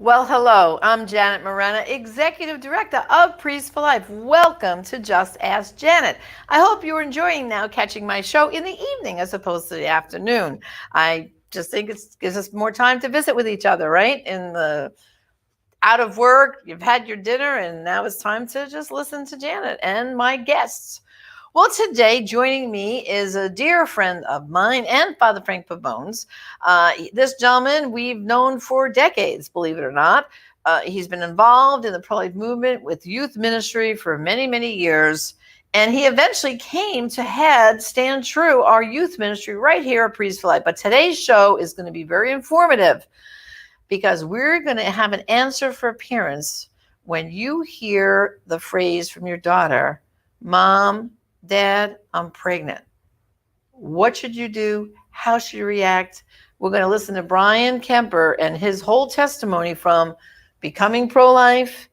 Well, hello, I'm Janet Morena, Executive Director of Priest for Life. Welcome to Just Ask Janet. I hope you're enjoying now catching my show in the evening as opposed to the afternoon. I just think it gives us more time to visit with each other, right? In the out of work, you've had your dinner, and now it's time to just listen to Janet and my guests. Well, today joining me is a dear friend of mine and Father Frank Pavone's. This gentleman we've known for decades, believe it or not. He's been involved in the pro-life movement with youth ministry for many, many years. And he eventually came to Stand True, our youth ministry right here at Priest for Life. But today's show is going to be very informative because we're going to have an answer for parents when you hear the phrase from your daughter, Mom, Dad, I'm pregnant. What should you do? How should you react? We're going to listen to Bryan Kemper and his whole testimony from becoming pro-life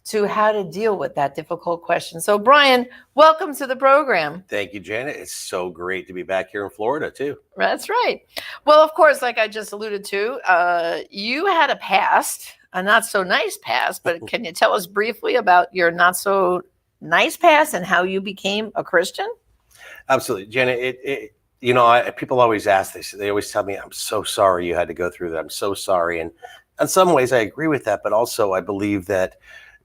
to how to deal with that difficult question. So, Bryan, welcome to the program. Thank you, Janet. It's so great to be back here in Florida, too. That's right. Well, of course, like I just alluded to, you had a past, a not so nice past, but can you tell us briefly about your not so nice past and how you became a Christian? Absolutely, Janet. People always ask this. They always tell me, "I'm so sorry you had to go through that. I'm so sorry." And in some ways, I agree with that. But also, I believe that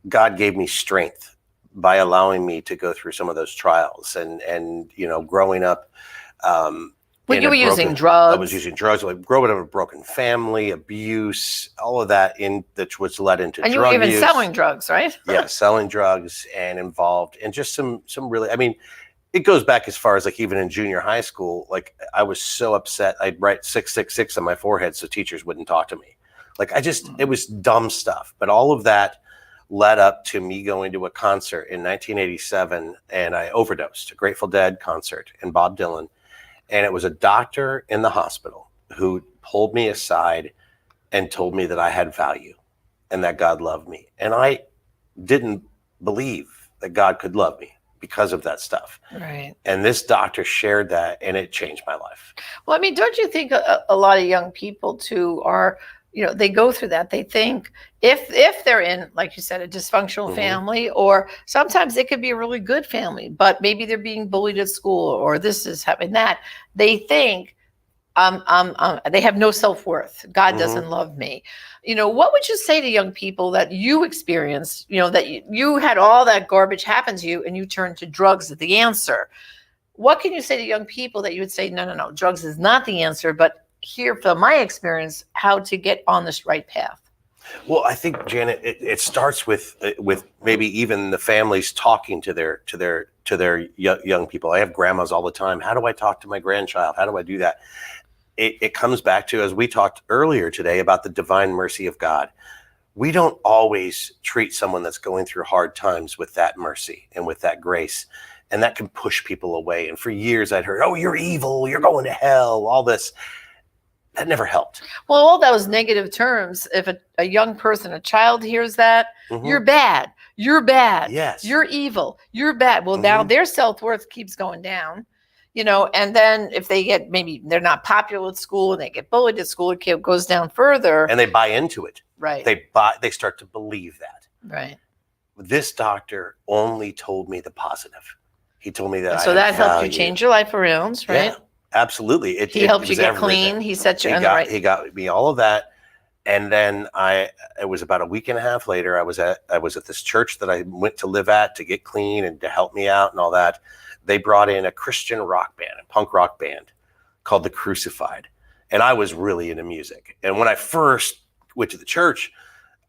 God gave me strength by allowing me to go through some of those trials. And growing up. When you were using drugs. I was using drugs. Like growing up in a broken family, abuse, all of that which was led into drug use. And you were even selling drugs, right? Yeah, selling drugs and involved in just some really, it goes back as far as like even in junior high school. Like I was so upset. I'd write 666 on my forehead so teachers wouldn't talk to me. Like it was dumb stuff. But all of that led up to me going to a concert in 1987, and I overdosed, a Grateful Dead concert and Bob Dylan. And it was a doctor in the hospital who pulled me aside and told me that I had value and that God loved me. And I didn't believe that God could love me because of that stuff. Right. And this doctor shared that, and it changed my life. Well, don't you think a lot of young people too are, they go through that. They think if they're in, like you said, a dysfunctional family, or sometimes it could be a really good family, but maybe they're being bullied at school or this is happening, that they think they have no self-worth. God doesn't love me. What would you say to young people that you experienced, that you had all that garbage happen to you and you turned to drugs as the answer? What can you say to young people that you would say, no, drugs is not the answer, but here from my experience, how to get on this right path? Well, I think, Janet, it starts with maybe even the families talking to their young people. I have grandmas all the time. How do I talk to my grandchild? How do I do that? It comes back to, as we talked earlier today, about the divine mercy of God. We don't always treat someone that's going through hard times with that mercy and with that grace. And that can push people away. And for years I'd heard, oh, you're evil, you're going to hell, all this. That never helped. Well, all those negative terms, if a young person, a child hears that, you're bad, yes, you're evil, you're bad. Well, now their self-worth keeps going down, and then if they get, maybe they're not popular at school and they get bullied at school, it goes down further. And they buy into it. Right. They start to believe that. Right. This doctor only told me the positive. He told me that. And so that helped you change your life around, right? Yeah. Absolutely. He helped you get clean. He set you on the right. He got me all of that. And then it was about a week and a half later, I was at this church that I went to live at to get clean and to help me out and all that. They brought in a Christian rock band, a punk rock band called The Crucified. And I was really into music. And when I first went to the church,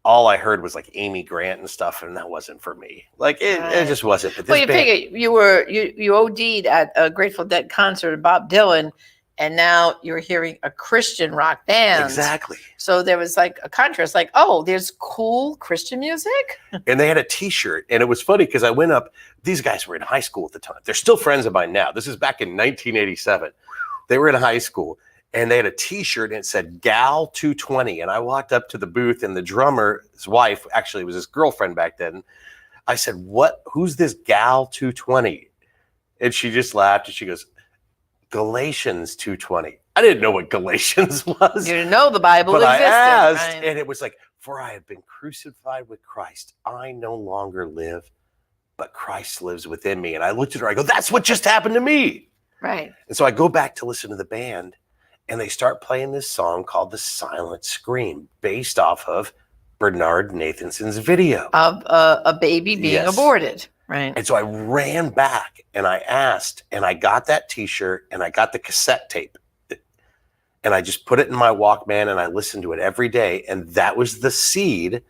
all I heard was like Amy Grant and stuff, and that wasn't for me. Like it just wasn't. But well, you figure you OD'd at a Grateful Dead concert of Bob Dylan, and now you're hearing a Christian rock band. Exactly. So there was like a contrast, like, oh, there's cool Christian music. And they had a T-shirt, and it was funny because I went up. These guys were in high school at the time. They're still friends of mine now. This is back in 1987. They were in high school. And they had a T-shirt and it said Gal 220. And I walked up to the booth, and the drummer, his wife, actually was his girlfriend back then. I said, who's this Gal 220? And she just laughed and she goes, Galatians 2:20. I didn't know what Galatians was. You didn't know the Bible but existed. I asked, right? and it was like, for I have been crucified with Christ. I no longer live, but Christ lives within me. And I looked at her, I go, that's what just happened to me. Right. And so I go back to listen to the band, and they start playing this song called The Silent Scream, based off of Bernard Nathanson's video. Of a baby being Yes. aborted. Right. And so I ran back and I asked, and I got that t-shirt and I got the cassette tape. And I just put it in my Walkman and I listened to it every day. And that was the seed.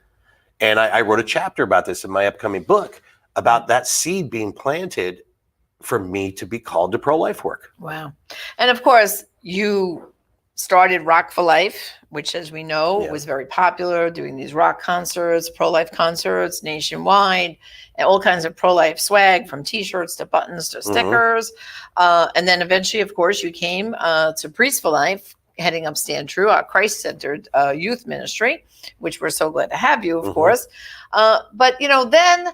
And I wrote a chapter about this in my upcoming book, about that seed being planted for me to be called to pro-life work. Wow. And of course, you started Rock for Life, which, as we know, Yeah. was very popular, doing these rock concerts, pro-life concerts nationwide, and all kinds of pro-life swag, from t-shirts to buttons to stickers. And then eventually, of course, you came to Priest for Life, heading up Stand True, our Christ-centered youth ministry, which we're so glad to have you, of course. But, then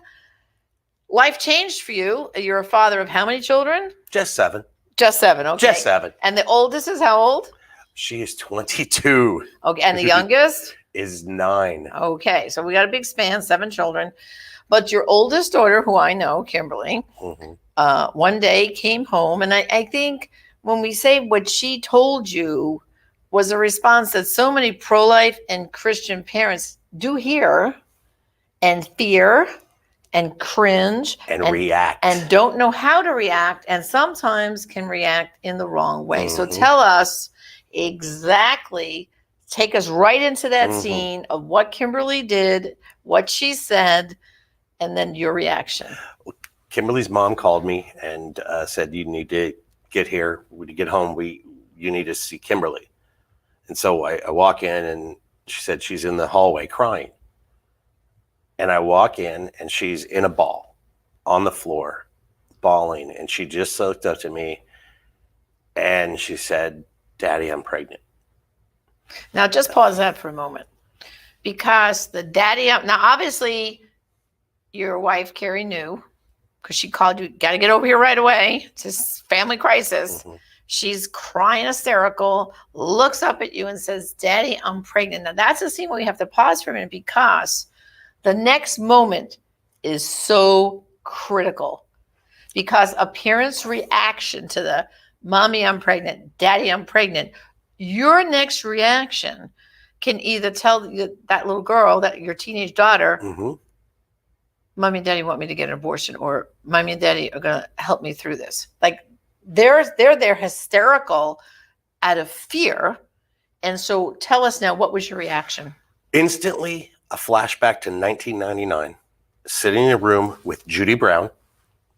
life changed for you. You're a father of how many children? Just 7. Just 7, okay. Just 7. And the oldest is how old? She is 22. Okay, and the youngest? Is 9. Okay, so we got a big span, 7 children. But your oldest daughter, who I know, Kimberly, one day came home, and I think when we say what she told you was a response that so many pro-life and Christian parents do hear and fear and cringe and react and don't know how to react, and sometimes can react in the wrong way. So tell us exactly, take us right into that scene of what Kimberly did, what she said, and then your reaction. Kimberly's mom called me and said, you need to get here. When you get home, you need to see Kimberly. And so I walk in, and she said she's in the hallway crying. And I walk in, and she's in a ball on the floor, bawling. And she just looked up to me and she said, Daddy, I'm pregnant. Now just pause that for a moment, because the now obviously your wife, Carrie, knew, because she called you, got to get over here right away. It's this family crisis. She's crying hysterical, looks up at you and says, Daddy, I'm pregnant. Now that's a scene where we have to pause for a minute, because the next moment is so critical, because a parent's reaction to the Mommy, I'm pregnant, Daddy, I'm pregnant, your next reaction can either tell that little girl, that your teenage daughter, Mommy and Daddy want me to get an abortion, or Mommy and Daddy are going to help me through this. Like they're hysterical out of fear. And so tell us now, what was your reaction? Instantly, a flashback to 1999, sitting in a room with Judy Brown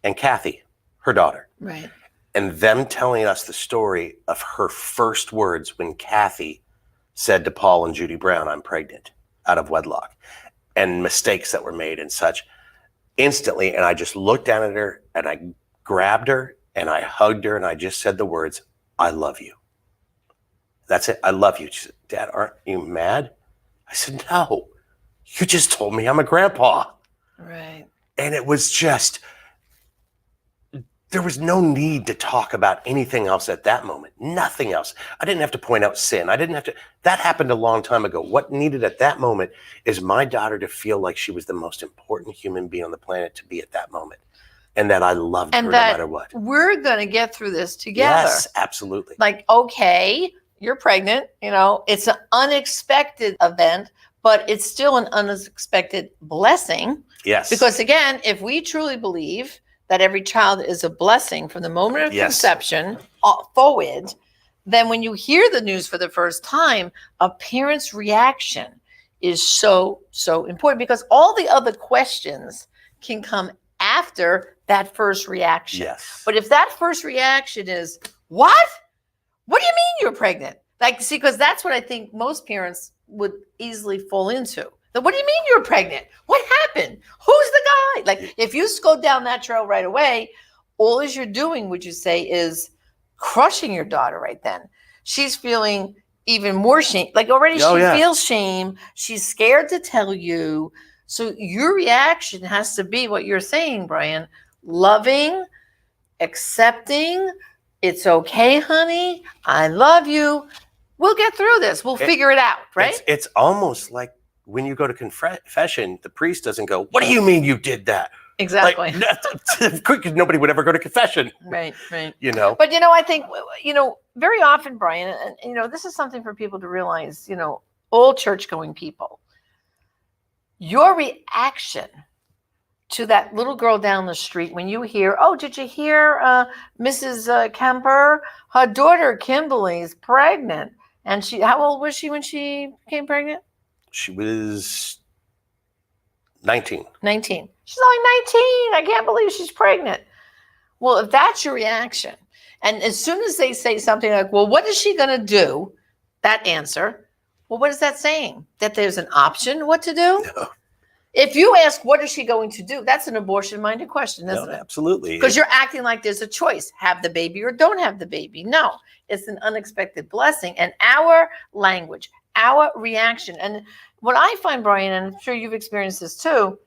and Kathy, her daughter. Right. And them telling us the story of her first words when Kathy said to Paul and Judy Brown, I'm pregnant, out of wedlock, and mistakes that were made and such. Instantly, and I just looked down at her, and I grabbed her, and I hugged her, and I just said the words, I love you. That's it. I love you. She said, Dad, aren't you mad? I said, no, you just told me I'm a grandpa. Right. And it was just, there was no need to talk about anything else at that moment. Nothing else. I didn't have to point out sin. That happened a long time ago. What needed at that moment is my daughter to feel like she was the most important human being on the planet to be at that moment. And that I loved her no matter what. We're going to get through this together. Yes, absolutely. Like, okay, you're pregnant, it's an unexpected event, but it's still an unexpected blessing. Yes. Because again, if we truly believe that every child is a blessing from the moment of conception forward, then when you hear the news for the first time, a parent's reaction is so, so important, because all the other questions can come after that first reaction. Yes. But if that first reaction is, what? What do you mean you're pregnant? Like, see, because that's what I think most parents would easily fall into. What do you mean you're pregnant? What happened? Who's the guy? Like, if you go down that trail right away, all you're doing, would you say, is crushing your daughter right then. She's feeling even more shame. Like already feels shame. She's scared to tell you. So your reaction has to be what you're saying, Bryan: loving, accepting, It's okay, honey. I love you. We'll get through this. We'll figure it out, right? It's almost like when you go to confession, the priest doesn't go, "What do you mean you did that?" Exactly. Quick, nobody would ever go to confession. Right. But I think, very often, Bryan, and, this is something for people to realize, all church-going people, your reaction to that little girl down the street when you hear, oh, did you hear Mrs. Kemper? Her daughter, Kimberly, is pregnant. And how old was she when she became pregnant? She was 19. 19. She's only 19. I can't believe she's pregnant. Well, if that's your reaction, and as soon as they say something like, well, what is she going to do? That answer, well, what is that saying? That there's an option what to do? No. If you ask, what is she going to do? That's an abortion-minded question, isn't it? Absolutely. Because you're acting like there's a choice. Have the baby or don't have the baby. No, it's an unexpected blessing. And our language, our reaction. And what I find, Bryan, and I'm sure you've experienced this too,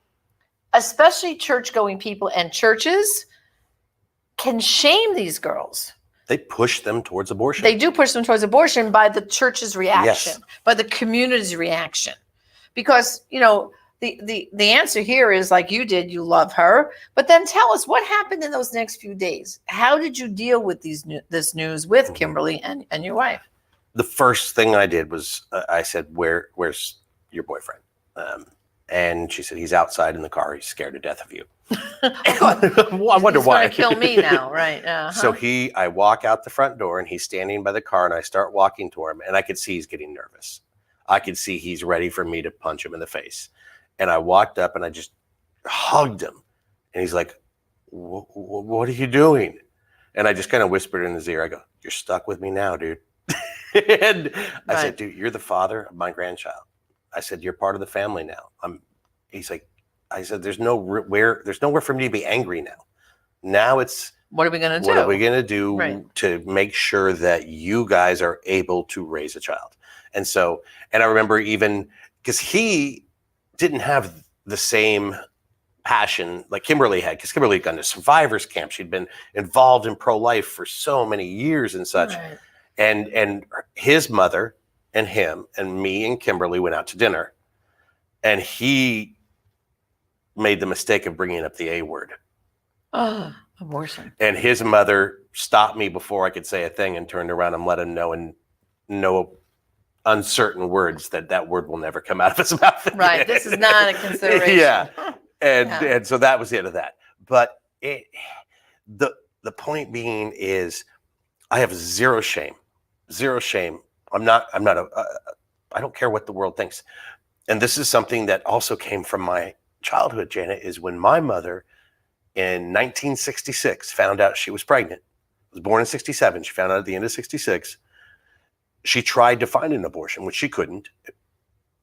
especially church-going people and churches can shame these girls. They push them towards abortion. They do push them towards abortion by the church's reaction, Yes. by the community's reaction. Because, the answer here is like you did, you love her. But then tell us what happened in those next few days. How did you deal with this news with Kimberly and your wife? The first thing I did was I said, where's your boyfriend? And she said, he's outside in the car. He's scared to death of you. Well, I wonder why. He's going to kill me now, right? Uh-huh. So I walk out the front door and he's standing by the car and I start walking to him and I could see he's getting nervous. I could see he's ready for me to punch him in the face. And I walked up and I just hugged him. And he's like, what are you doing? And I just kind of whispered in his ear. I go, you're stuck with me now, dude. And I said, dude, you're the father of my grandchild. I said, you're part of the family now. He's like, I said, there's nowhere for me to be angry now. Now it's, what are we going to do? What are we going to do to make sure that you guys are able to raise a child? And I remember even because he didn't have the same passion like Kimberly had, because Kimberly had gone to survivors camp. She'd been involved in pro-life for so many years and such. Right. And his mother and him and me and Kimberly went out to dinner. And he made the mistake of bringing up the A word. Oh, abortion. And his mother stopped me before I could say a thing and turned around and let him know in no uncertain words that word will never come out of his mouth again. Right. This is not a consideration. Yeah. And so that was the end of that. But the point being is I have zero shame. I don't care what the world thinks. And this is something that also came from my childhood, Janet, is when my mother in 1966 found out she was pregnant. Was born in 67. She found out at the end of 66. She tried to find an abortion, which she couldn't.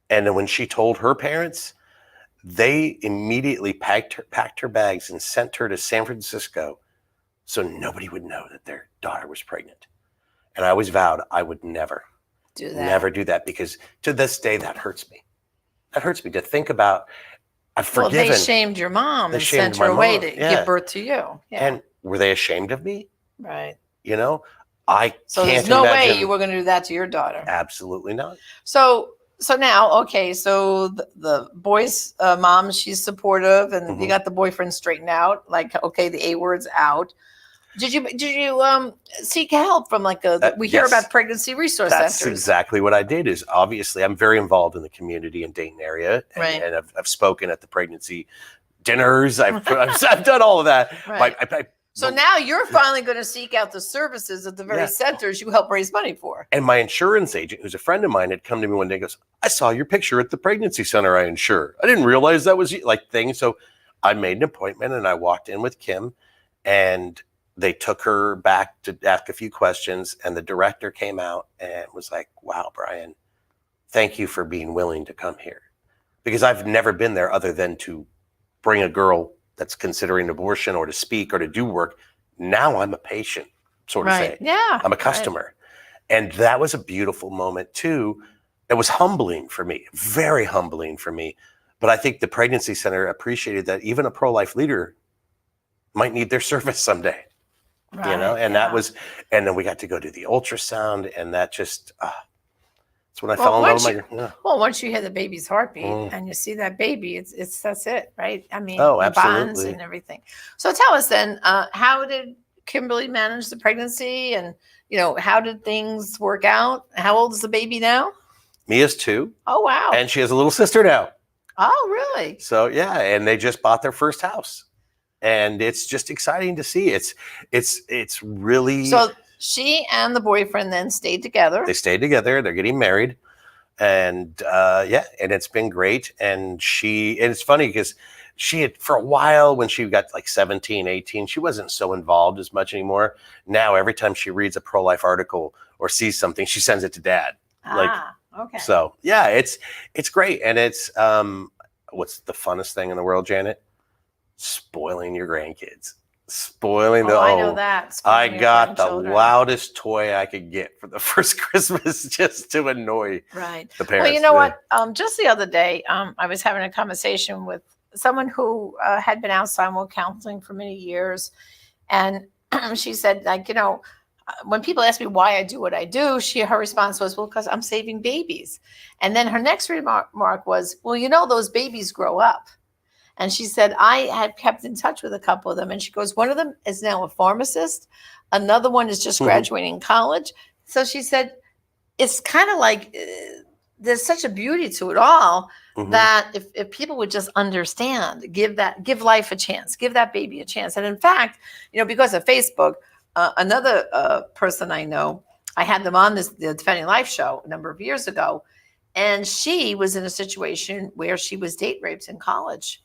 And then when she told her parents, they immediately packed her bags and sent her to San Francisco so nobody would know that their daughter was pregnant. And I always vowed I would never do that, because to this day, that hurts me. That hurts me to think about. I've forgiven. Well, they shamed your mom and sent her away to give birth to you. Yeah. And were they ashamed of me? Right. So there's no way you were going to do that to your daughter. Absolutely not. So now, okay, so the boy's mom, she's supportive, and you got the boyfriend straightened out. Like, okay, the A word's out. Did you seek help from we hear about pregnancy resource centers? That's exactly what I did. Is obviously I'm very involved in the community in Dayton area, and I've spoken at the pregnancy dinners. I've done all of that. Right. So now you're finally going to seek out the services of the very centers you help raise money for. And my insurance agent, who's a friend of mine, had come to me one day and goes, I saw your picture at the pregnancy center I insure. I didn't realize that was thing. So I made an appointment and I walked in with Kim, and they took her back to ask a few questions. And the director came out and was like, wow, Bryan, thank you for being willing to come here. Because I've never been there other than to bring a girl that's considering abortion or to speak or to do work. Now I'm a patient, sort of say. Yeah. I'm a customer. Right. And that was a beautiful moment too. It was humbling for me, very humbling for me. But I think the pregnancy center appreciated that even a pro-life leader might need their service someday. Right. and that Yeah. was, and then we got to go do the ultrasound, and that just, it's when I Well, fell in love once with you my, yeah. well, once you hear the baby's heartbeat Mm. and you see that baby, it's that's it, right? I mean, Oh, the bonds absolutely. and everything. So tell us then, how did Kimberly manage the pregnancy, and how did things work out? How old is the baby now? Mia's 2, Oh wow! and she has a little sister now. Oh really? So yeah, and they just bought their first house, and it's just exciting to see. It's really, So she and the boyfriend then stayed together. they stayed together. They're getting married, and yeah, and it's been great. And it's funny because she had, for a while, when she got like 17, 18, she wasn't so involved as much anymore. Now every time she reads a pro-life article or sees something, she sends it to dad. Like, Okay. so yeah, it's great. And it's what's the funnest thing in the world, Janet? Spoiling your grandkids. Spoiling I know that. I Spoiling your got the grandchildren. loudest toy I could get for the first Christmas just to annoy Right. the parents. Well, you know what? Just the other day, I was having a conversation with someone who had been out sidewalk counseling for many years, and she said, like, when people ask me why I do what I do, her response was, well, because I'm saving babies. And then her next remark was, well, those babies grow up. And she said, I had kept in touch with a couple of them. And she goes, one of them is now a pharmacist. Another one is just graduating college. So she said, it's kind of like there's such a beauty to it all that if people would just understand, give life a chance, give that baby a chance. And in fact, because of Facebook, another person I know, I had them on the Defending Life show a number of years ago. And she was in a situation where she was date raped in college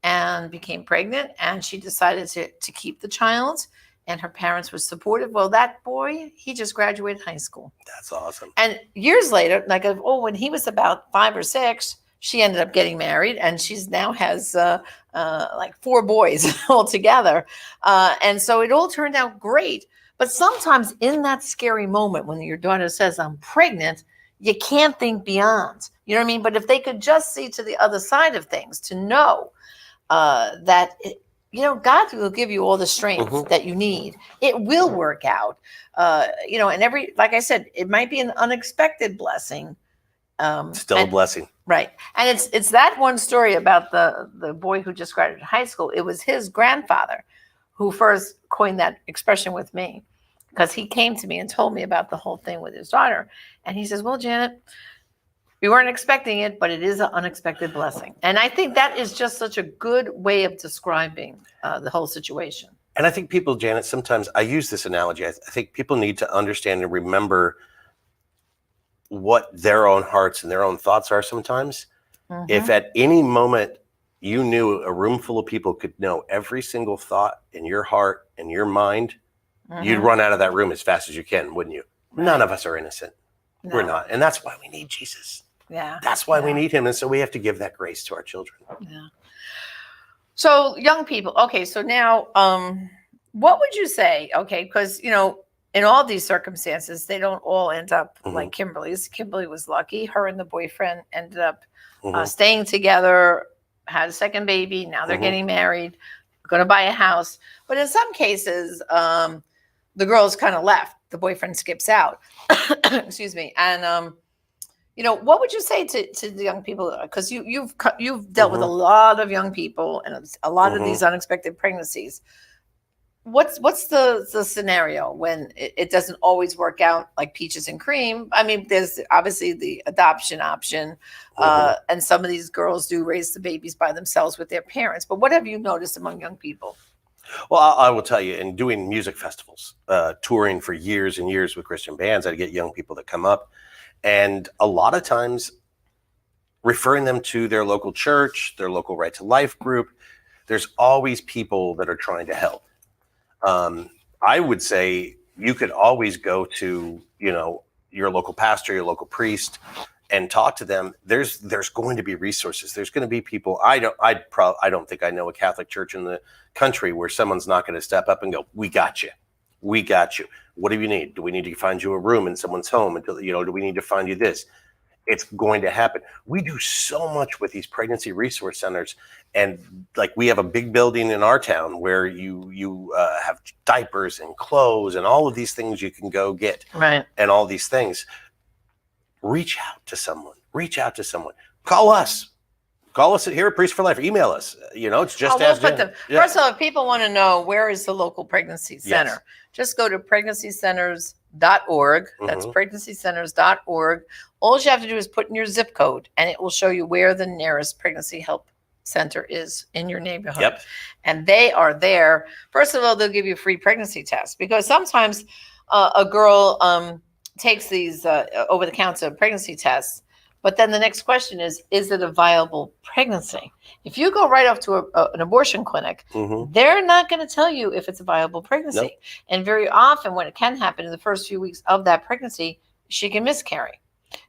and became pregnant, and she decided to keep the child, and her parents were supportive. Well, that boy, he just graduated high school. That's awesome. And years later, when he was about 5 or 6, she ended up getting married, and she's now has like 4 boys altogether. And so it all turned out great. But sometimes in that scary moment when your daughter says, I'm pregnant, you can't think beyond. You know what I mean? But if they could just see to the other side of things, to know that God will give you all the strength that you need. It will work out. And like I said, it might be an unexpected blessing. Still a blessing. Right. And it's that one story about the boy who just graduated high school. It was his grandfather who first coined that expression with me, because he came to me and told me about the whole thing with his daughter. And he says, well, Janet, we weren't expecting it, but it is an unexpected blessing. And I think that is just such a good way of describing the whole situation. And I think people, Janet, sometimes I use this analogy. I think people need to understand and remember what their own hearts and their own thoughts are sometimes. If at any moment you knew a room full of people could know every single thought in your heart and your mind, you'd run out of that room as fast as you can, wouldn't you? Right. None of us are innocent. No. We're not. And that's why we need Jesus. Yeah. That's why we need him. And so we have to give that grace to our children. Yeah. So young people. Okay. So now, what would you say? Okay. Because, in all these circumstances, they don't all end up like Kimberly's. Kimberly was lucky. Her and the boyfriend ended up staying together, had a second baby. Now they're getting married, going to buy a house. But in some cases, the girl's kind of left. The boyfriend skips out. Excuse me. And, what would you say to the young people? Because you've dealt with a lot of young people and a lot of these unexpected pregnancies. What's the scenario when it doesn't always work out like peaches and cream? I mean, there's obviously the adoption option, and some of these girls do raise the babies by themselves with their parents. But what have you noticed among young people? Well, I will tell you, in doing music festivals, touring for years and years with Christian bands, I get young people that come up, and a lot of times referring them to their local church, their local Right to Life group, there's always people that are trying to help. I would say you could always go to, your local pastor, your local priest, and talk to them. There's going to be resources. There's going to be people. I don't think I know a Catholic church in the country where someone's not going to step up and go, "We got you. We got you. What do you need? Do we need to find you a room in someone's home? Do we need to find you this?" it's going to happen. We do so much with these pregnancy resource centers, and like we have a big building in our town where you have diapers and clothes and all of these things you can go get, Right. and all these things. Reach out to someone. Reach out to someone. Call us. Call us here at Priest for Life. Email us. It's just We'll as put them. Yeah. First of all, if people want to know where is the local pregnancy center, Yes. just go to pregnancycenters.org. That's pregnancycenters.org. All you have to do is put in your zip code, and it will show you where the nearest pregnancy help center is in your neighborhood. Yep. And they are there. First of all, they'll give you a free pregnancy test, because sometimes a girl takes these over-the-counter pregnancy tests, but then the next question is it a viable pregnancy? If you go right off to an abortion clinic, they're not going to tell you if it's a viable pregnancy. Nope. And very often when it can happen in the first few weeks of that pregnancy, she can miscarry.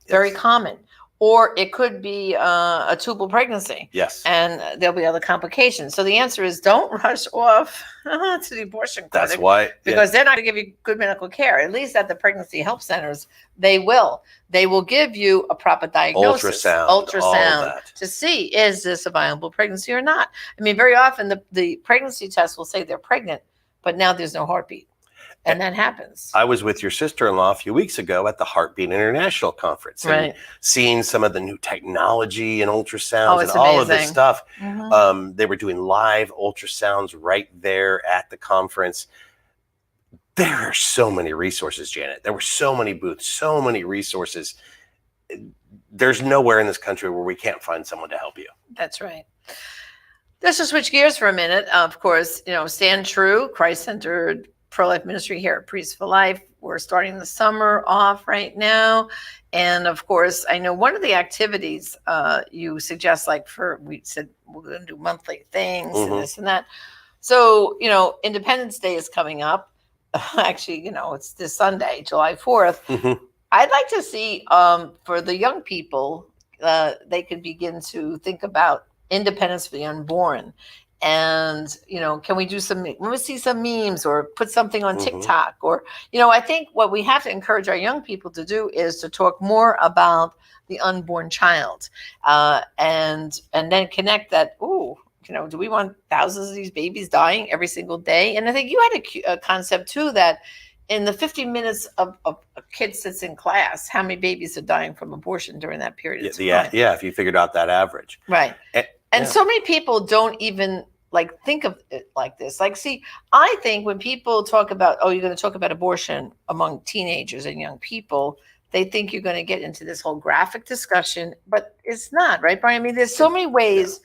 Very common. Or it could be a tubal pregnancy. Yes. And there'll be other complications. So the answer is don't rush off to the abortion clinic. That's why. Because they're not going to give you good medical care. At least at the pregnancy help centers, they will. They will give you a proper diagnosis. Ultrasound to see, is this a viable pregnancy or not? I mean, very often the pregnancy test will say they're pregnant, but now there's no heartbeat. And that happens. I was with your sister-in-law a few weeks ago at the Heartbeat International Conference, and seeing some of the new technology and ultrasounds and all of this stuff. They were doing live ultrasounds right there at the conference. There are so many resources, Janet. There were so many booths, so many resources. There's nowhere in this country where we can't find someone to help you. That's right. Let's just switch gears for a minute. Of course, stand true, Christ-centered pro-life ministry here at Priest for Life. We're starting the summer off right now. And of course, I know one of the activities you suggest, we said we're going to do monthly things and this and that. So, Independence Day is coming up. Actually, it's this Sunday, July 4th. I'd like to see for the young people, they could begin to think about independence for the unborn. And, can we see some memes or put something on TikTok or, I think what we have to encourage our young people to do is to talk more about the unborn child and then connect that, do we want thousands of these babies dying every single day? And I think you had a concept too, that in the 50 minutes of a kid sits in class, how many babies are dying from abortion during that period of time? Yeah, if you figured out that average. Right. And so many people don't even think of it like this. I think when people talk about, you're going to talk about abortion among teenagers and young people, they think you're going to get into this whole graphic discussion, but it's not, right, Bryan? I mean, there's so many ways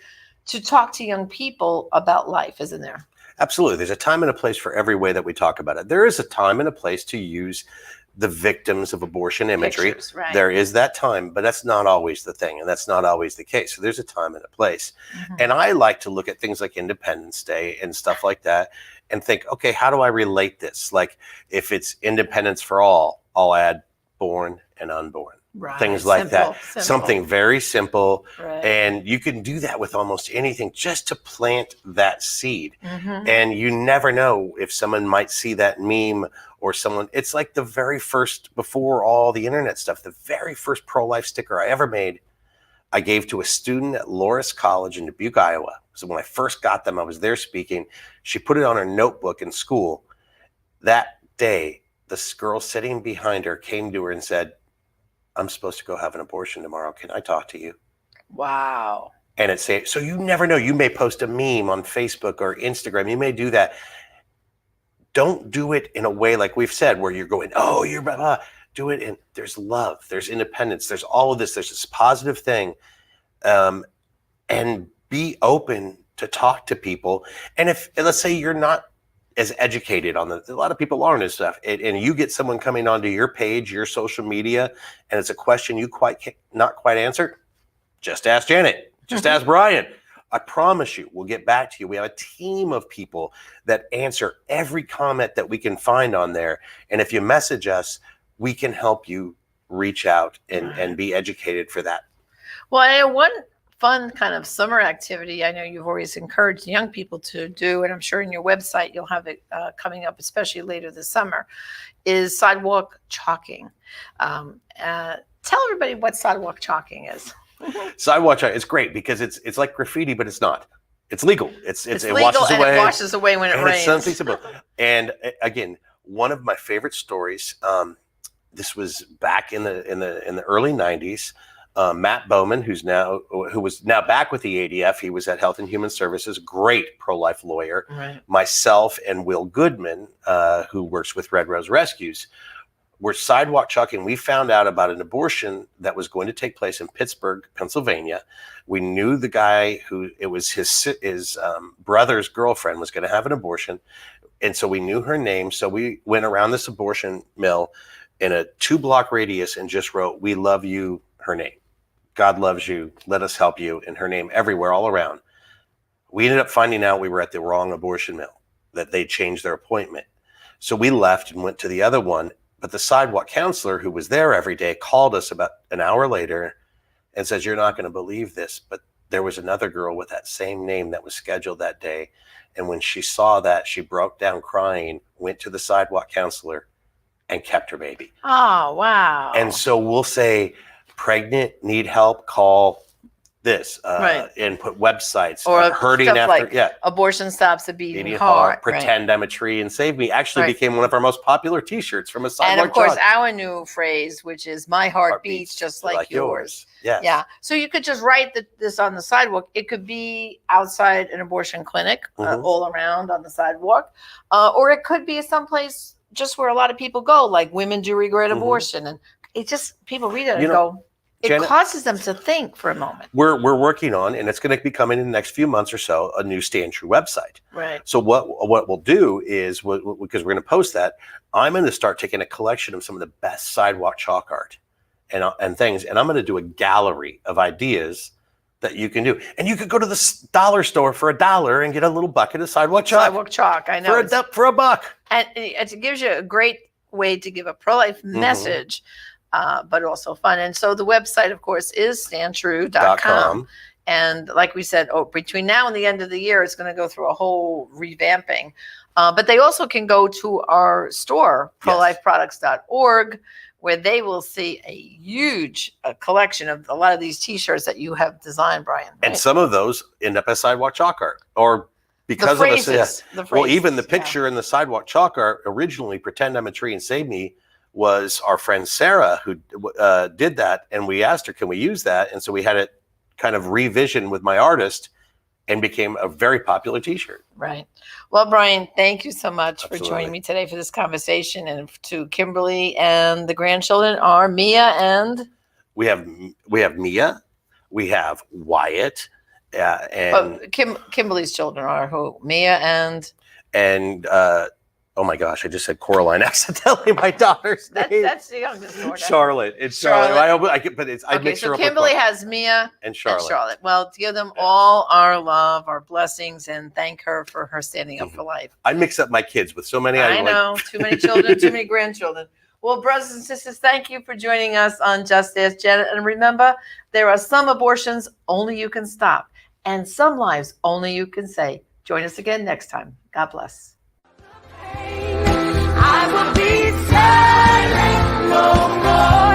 to talk to young people about life, isn't there? Absolutely. There's a time and a place for every way that we talk about it. There is a time and a place to use the victims of abortion imagery. Pictures, right. There is that time, but that's not always the thing, and that's not always the case. So there's a time and a place. And I like to look at things like Independence Day and stuff like that and think, okay, how do I relate this? Like if it's independence for all, I'll add born and unborn. Right. Things like that. Simple. Something very simple. Right. And you can do that with almost anything just to plant that seed. And you never know if someone might see that meme or someone. It's like the very first, before all the internet stuff, the very first pro-life sticker I ever made, I gave to a student at Loras College in Dubuque, Iowa. So when I first got them, I was there speaking. She put it on her notebook in school. That day, this girl sitting behind her came to her and said, I'm supposed to go have an abortion tomorrow. Can I talk to you? Wow. And so you never know. You may post a meme on Facebook or Instagram. You may do that. Don't do it in a way like we've said, where you're going, you're blah, blah. Do it in, there's love, there's independence, there's all of this, there's this positive thing. And be open to talk to people. And if, let's say you're not as educated on a lot of people aren't and stuff, and you get someone coming onto your page, your social media, and it's a question you not quite answer, just ask Janet, just ask Bryan. I promise you, we'll get back to you. We have a team of people that answer every comment that we can find on there. And if you message us, we can help you reach out and be educated for that. Well, I know one fun kind of summer activity I know you've always encouraged young people to do, and I'm sure in your website you'll have it coming up, especially later this summer, is sidewalk chalking. Tell everybody what sidewalk chalking is. Sidewalk chalk is great because it's like graffiti, but it's not. It's legal. It legal washes and away. It washes away when it and rains. It's something simple. And again, one of my favorite stories. This was back in the early '90s. Matt Bowman, who was now back with the ADF, he was at Health and Human Services, great pro-life lawyer. Right. Myself and Will Goodman, who works with Red Rose Rescues, were sidewalk chalking. We found out about an abortion that was going to take place in Pittsburgh, Pennsylvania. We knew the guy who it was his brother's girlfriend was going to have an abortion. And so we knew her name. So we went around this abortion mill in a 2-block radius and just wrote, "We love you," her name. "God loves you. Let us help you," and her name everywhere, all around. We ended up finding out we were at the wrong abortion mill, that they changed their appointment. So we left and went to the other one. But the sidewalk counselor who was there every day called us about an hour later and says, "You're not going to believe this, but there was another girl with that same name that was scheduled that day. And when she saw that, she broke down crying, went to the sidewalk counselor and kept her baby." Oh, wow. And so we'll say, pregnant, need help, call this, Right. and put websites, Or hurting stuff after, like abortion stops a beating beating heart. heart, pretend I'm a tree and save me, actually Right. became one of our most popular t-shirts from a sidewalk And of course, jog. our new phrase, which is "My heart beats just like yours." Yes. Yeah. So you could just write this on the sidewalk. It could be outside an abortion clinic, Mhm. all around on the sidewalk, or it could be someplace just where a lot of people go, like Women Do Regret Mhm. Abortion, and it just people read it and You know, go. It Janet, causes them to think for a moment. we're working on, and it's going to be coming in the next few months or so, a new Stand True website. Right. So what we'll do is, because we're going to post that, I'm going to start taking a collection of some of the best sidewalk chalk art and things, and I'm going to do a gallery of ideas that you can do. And you could go to the dollar store for $1 and get a little bucket of sidewalk chalk Sidewalk chalk. I know. for a buck. And it gives you a great way to give a pro-life message, but also fun. And so the website, of course, is standtrue.com. And like we said, between now and the end of the year, it's going to go through a whole revamping. But they also can go to our store, prolifeproducts.org, where they will see a huge collection of a lot of these T-shirts that you have designed, Bryan. Right? And some of those end up as sidewalk chalk art, or because the of phrases, us. Well, even the picture in the sidewalk chalk art, originally "Pretend I'm a Tree and Save Me," was our friend Sarah who did that, and we asked her, "Can we use that?" And so we had it kind of revisioned with my artist, and became a very popular T-shirt. Right. Well, Bryan, thank you so much Absolutely. for joining me today for this conversation. And to Kimberly and the grandchildren are Mia and We have Mia, we have Wyatt, and Kimberly's children are who? Mia and oh my gosh, I just said Coraline accidentally. My daughter's name. that's the youngest daughter. Charlotte. It's Charlotte. I make sure. So Kimberly has Mia and Charlotte. Well, give them all our love, our blessings, and thank her for her standing up for life. I mix up my kids with so many. I know. Too many children, too many grandchildren. Well, brothers and sisters, thank you for joining us on Just Ask Janet. And remember, there are some abortions only you can stop, and some lives only you can save. Join us again next time. God bless. I will be silent no more.